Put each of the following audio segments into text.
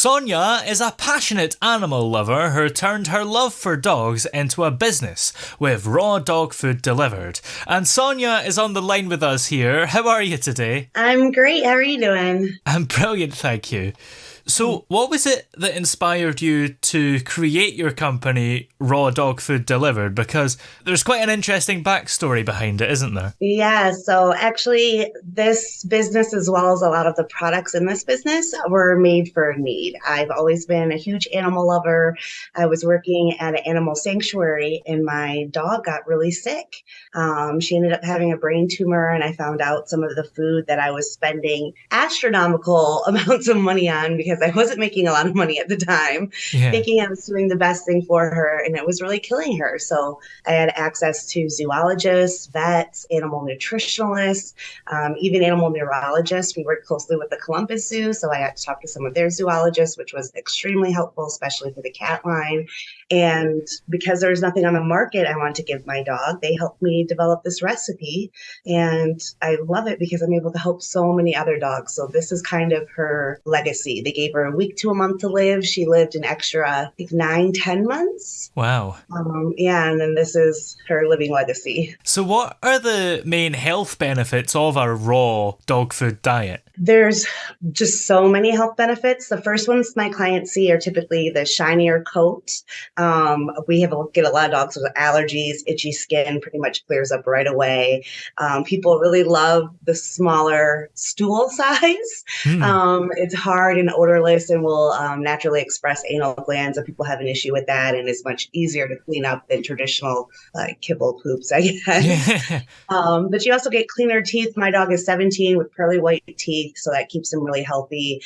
Sonya is a passionate animal lover who turned her love for dogs into a business with raw dog food delivered. And Sonya is on the line with us here. How are you today? I'm great. How are you doing? I'm brilliant, thank you. So, what was it that inspired you to create your company, Raw Dog Food Delivered? Because there's quite an interesting backstory behind it, isn't there? Yeah, so actually, this business, as well as a lot of the products in this business, were made for a need. I've always been a huge animal lover. I was working at an animal sanctuary, and my dog got really sick. She ended up having a brain tumor, and I found out some of the food that I was spending astronomical amounts of money on because I wasn't making a lot of money at the time, Yeah. thinking I was doing the best thing for her, and it was really killing her. So I had access to zoologists, vets, animal nutritionalists, even animal neurologists. We worked closely with the Columbus Zoo, so I got to talk to some of their zoologists, which was extremely helpful, especially for the cat line. And because there was nothing on the market I wanted to give my dog, they helped me develop this recipe. And I love it because I'm able to help so many other dogs. So this is kind of her legacy. They gave her a week to a month to live. She lived an extra, I think, 9, 10 months. Wow. Yeah, and then this is her living legacy. So, what are the main health benefits of a raw dog food diet? There's just so many health benefits. The first ones my clients see are typically the shinier coat. Get a lot of dogs with allergies, itchy skin pretty much clears up right away. People really love the smaller stool size. It's hard and odorless and will naturally express anal glands, and people have an issue with that, and it's much easier to clean up than traditional kibble poops, I guess. Yeah. But you also get cleaner teeth. My dog is 17 with pearly white teeth, so that keeps him really healthy.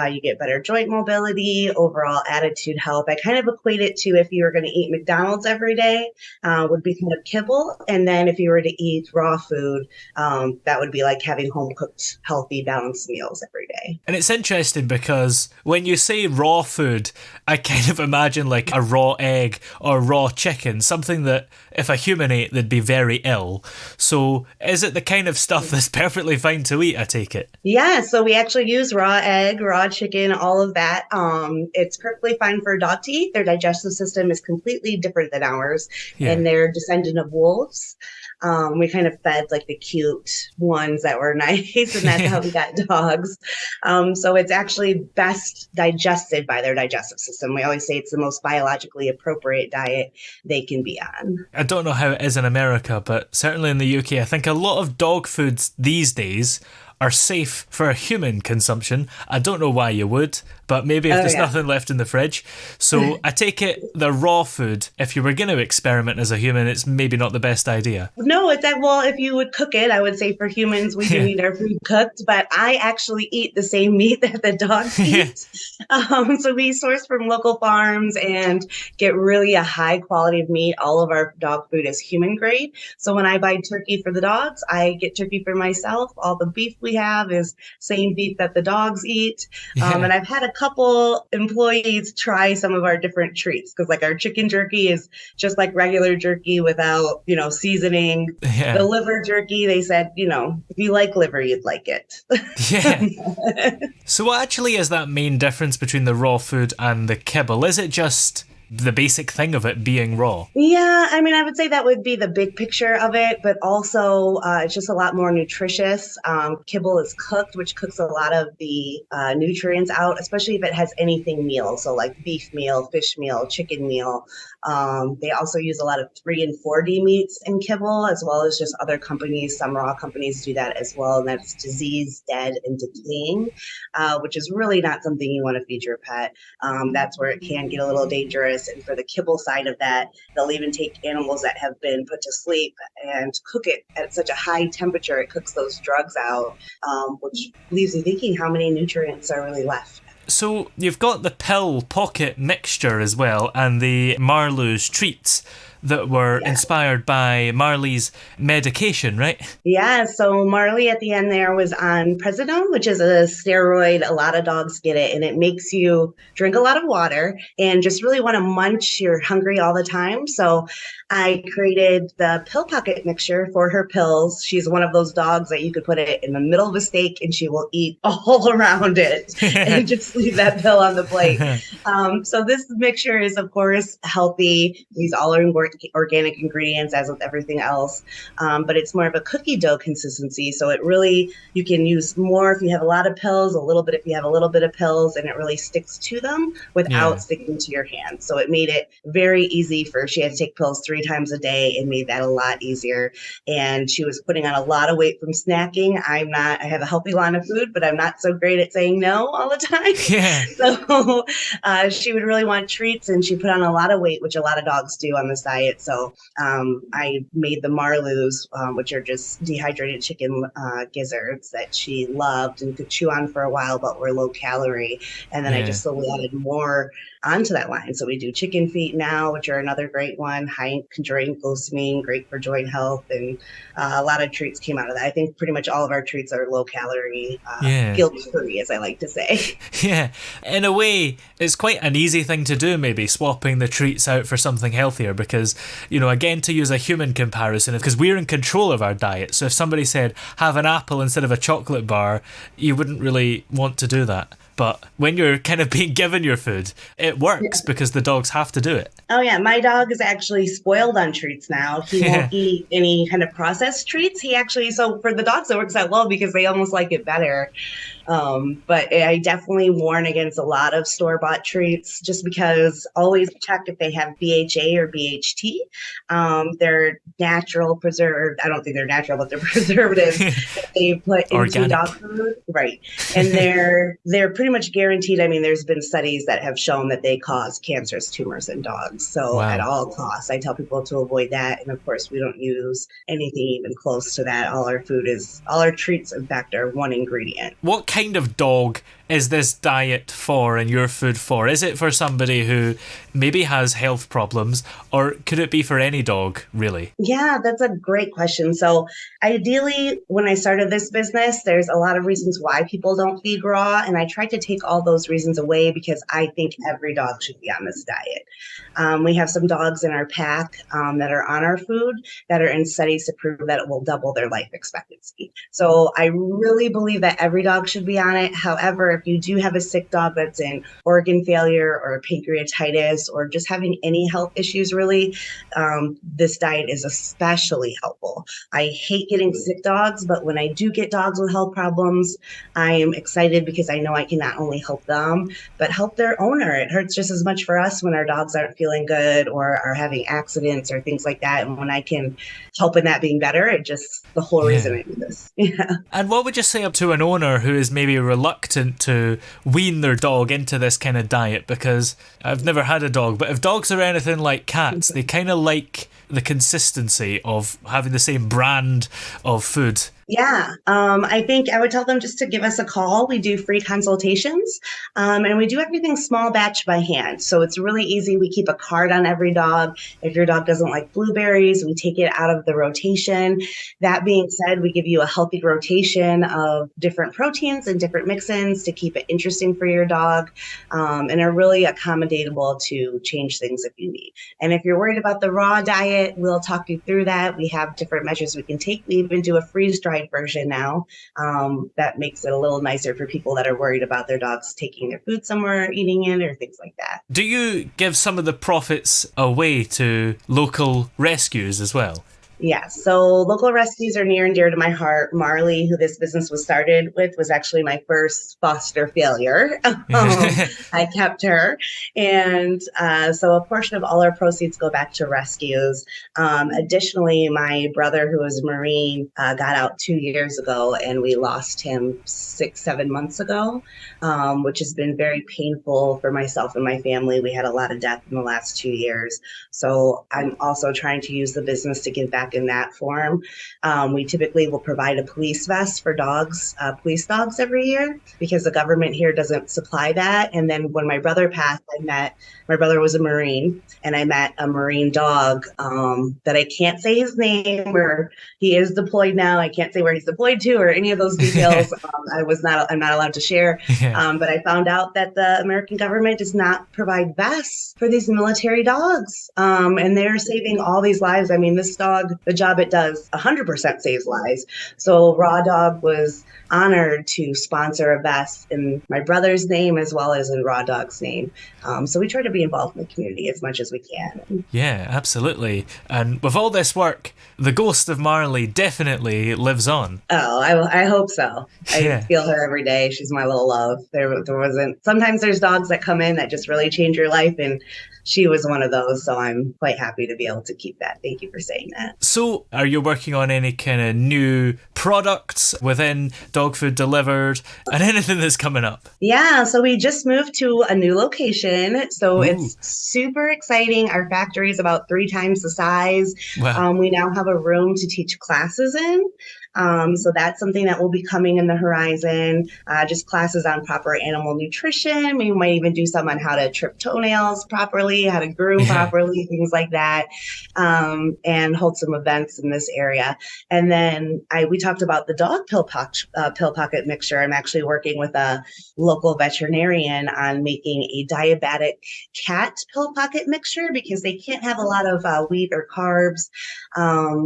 You get better joint mobility, overall attitude health. I kind of equate it to if you were going to eat McDonald's every day, would be kind of kibble. And then if you were to eat raw food, that would be like having home cooked, healthy, balanced meals every day. And it's interesting because when you say raw food, I kind of imagine like a raw egg or raw chicken, something that if a human ate, they'd be very ill. So is it the kind of stuff that's perfectly fine to eat, I take it? Yeah, so we actually use raw egg, raw chicken, all of that. It's perfectly fine for a dog to eat. Their digestive system is completely different than ours, Yeah. and they're descendant of wolves. We kind of fed like the cute ones that were nice, and that's how we got dogs. So it's actually best digested by their digestive system. We always say it's the most biologically appropriate diet they can be on. I don't know how it is in America, but certainly in the UK, I think a lot of dog foods these days are safe for human consumption. I don't know why you would, but maybe if there's nothing left in the fridge. So I take it the raw food, if you were going to experiment as a human, it's maybe not the best idea. No, it's that, well, if you would cook it, I would say for humans, we do need our food cooked, but I actually eat the same meat that the dogs eat. So we source from local farms and get really a high quality of meat. All of our dog food is human grade. So when I buy turkey for the dogs, I get turkey for myself. All the beef we have is same beef that the dogs eat. And I've had a couple employees try some of our different treats because like our chicken jerky is just like regular jerky without, seasoning. Yeah. The liver jerky, they said, if you like liver, you'd like it. Yeah. So what actually is that main difference between the raw food and the kibble? Is it just the basic thing of it being raw? Yeah, I mean, I would say that would be the big picture of it, but also it's just a lot more nutritious. Kibble is cooked, which cooks a lot of the nutrients out, especially if it has anything meal. So like beef meal, fish meal, chicken meal. They also use a lot of 3 and 4D meats in kibble, as well as just other companies. Some raw companies do that as well, and that's disease, dead, and decaying, which is really not something you want to feed your pet. That's where it can get a little dangerous. And for the kibble side of that, they'll even take animals that have been put to sleep and cook it at such a high temperature. It cooks those drugs out, which leaves you thinking how many nutrients are really left. So you've got the pill pocket mixture as well and the Marley's treats. that were Yeah. inspired by Marley's medication, right? Yeah, so Marley at the end there was on prednisone, which is a steroid. A lot of dogs get it, and it makes you drink a lot of water and just really want to munch. You're hungry all the time. So I created the pill pocket mixture for her pills. She's one of those dogs that you could put it in the middle of a steak and she will eat all around it and just leave that pill on the plate. So this mixture is, of course, healthy. These all are organic ingredients, as with everything else. But it's more of a cookie dough consistency. So it really, you can use more if you have a lot of pills, a little bit if you have a little bit of pills, and it really sticks to them Yeah. without sticking to your hands. So it made it very easy for, she had to take pills 3 times a day and made that a lot easier. And she was putting on a lot of weight from snacking. I have a healthy line of food, but I'm not so great at saying no all the time. Yeah. So she would really want treats, and she put on a lot of weight, which a lot of dogs do on this diet. So I made the Marlows, which are just dehydrated chicken gizzards that she loved and could chew on for a while, but were low calorie. And then I Yeah. just slowly added more onto that line. So we do chicken feet now, which are another great one, high in chondroitin glycine, great for joint health. And a lot of treats came out of that. I think pretty much all of our treats are low calorie, Yeah. guilt free, as I like to say. Yeah, in a way, it's quite an easy thing to do, maybe swapping the treats out for something healthier. Because, again, to use a human comparison, because we're in control of our diet. So if somebody said, have an apple instead of a chocolate bar, you wouldn't really want to do that. But when you're kind of being given your food, it works because the dogs have to do it. Oh, yeah. My dog is actually spoiled on treats now. He won't eat any kind of processed treats. So for the dogs, it works out well because they almost like it better. But I definitely warn against a lot of store-bought treats, just because always check if they have BHA or BHT. They're natural preserved. I don't think they're natural, but they're preservatives that they put into Organic. dog food. Right. And they're pretty much guaranteed. I mean, there's been studies that have shown that they cause cancerous tumors in dogs. So Wow. at all costs, I tell people to avoid that. And of course, we don't use anything even close to that. All our treats, in fact, are one ingredient. What kind of dog is this diet for and your food for? Is it for somebody who maybe has health problems, or could it be for any dog, really? Yeah, that's a great question. So ideally, when I started this business, there's a lot of reasons why people don't feed raw. And I tried to take all those reasons away because I think every dog should be on this diet. We have some dogs in our pack that are on our food that are in studies to prove that it will double their life expectancy. So I really believe that every dog should be on it. However, if you do have a sick dog that's in organ failure or pancreatitis or just having any health issues, really, this diet is especially helpful. I hate getting sick dogs, but when I do get dogs with health problems, I am excited because I know I can not only help them, but help their owner. It hurts just as much for us when our dogs aren't feeling good or are having accidents or things like that. And when I can help in that being better, it just the whole reason I do this. Yeah. And what would you say up to an owner who is maybe reluctant to wean their dog into this kind of diet? Because I've never had a dog, but if dogs are anything like cats, they kind of like the consistency of having the same brand of food. Yeah, I think I would tell them just to give us a call. We do free consultations, and we do everything small batch by hand. So it's really easy. We keep a card on every dog. If your dog doesn't like blueberries, we take it out of the rotation. That being said, we give you a healthy rotation of different proteins and different mix-ins to keep it interesting for your dog, and are really accommodatable to change things if you need. And if you're worried about the raw diet, we'll talk you through that. We have different measures we can take. We even do a freeze-dried version now that makes it a little nicer for people that are worried about their dogs taking their food somewhere, eating it, or things like that. Do you give some of the profits away to local rescues as well? Yeah, so local rescues are near and dear to my heart. Marley, who this business was started with, was actually my first foster failure. I kept her. And so a portion of all our proceeds go back to rescues. Additionally, my brother, who was a Marine, got out 2 years ago, and we lost him 6-7 months ago, which has been very painful for myself and my family. We had a lot of death in the last 2 years. So I'm also trying to use the business to give back back in that form. We typically will provide a police vest for dogs, police dogs every year, because the government here doesn't supply that. And then when my brother passed, my brother was a Marine, and I met a Marine dog that I can't say his name, or he is deployed now. I can't say where he's deployed to or any of those details. I'm not allowed to share. Yeah. But I found out that the American government does not provide vests for these military dogs. And they're saving all these lives. I mean, this dog, the job it does 100% saves lives. So Raw Dog was honored to sponsor a vest in my brother's name as well as in Raw Dog's name. So we try to be involved in the community as much as we can. Yeah, absolutely. And with all this work, the ghost of Marley definitely lives on. Oh, I hope so. Yeah. I feel her every day. She's my little love. Sometimes there's dogs that come in that just really change your life, and she was one of those. So I'm quite happy to be able to keep that. Thank you for saying that. So are you working on any kind of new products within Dog Food Delivered and anything that's coming up? Yeah, so we just moved to a new location. So Ooh. It's super exciting. Our factory is about 3 times the size. Wow. We now have a room to teach classes in. So that's something that will be coming in the horizon, just classes on proper animal nutrition. We might even do some on how to trim toenails properly, how to groom properly, things like that, and hold some events in this area. And then we talked about the dog pill pocket mixture. I'm actually working with a local veterinarian on making a diabetic cat pill pocket mixture because they can't have a lot of wheat or carbs.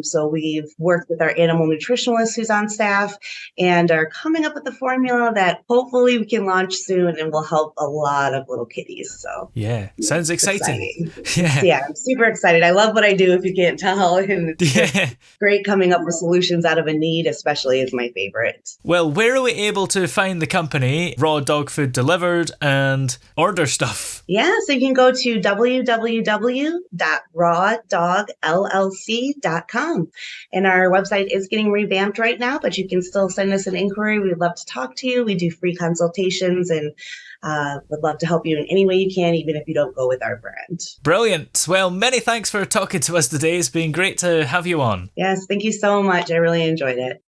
So we've worked with our animal nutritionist who's on staff and are coming up with a formula that hopefully we can launch soon and will help a lot of little kitties. So yeah, sounds exciting. Yeah, I'm super excited. I love what I do, if you can't tell. And it's great coming up with solutions out of a need, especially, is my favorite. Well, where are we able to find the company Raw Dog Food Delivered and order stuff? Yeah, so you can go to www.rawdogllc.com. And our website is getting revamped right now, but you can still send us an inquiry. We'd love to talk to you. We do free consultations and would love to help you in any way you can, even if you don't go with our brand. Brilliant. Well, many thanks for talking to us today. It's been great to have you on. Yes, thank you so much. I really enjoyed it.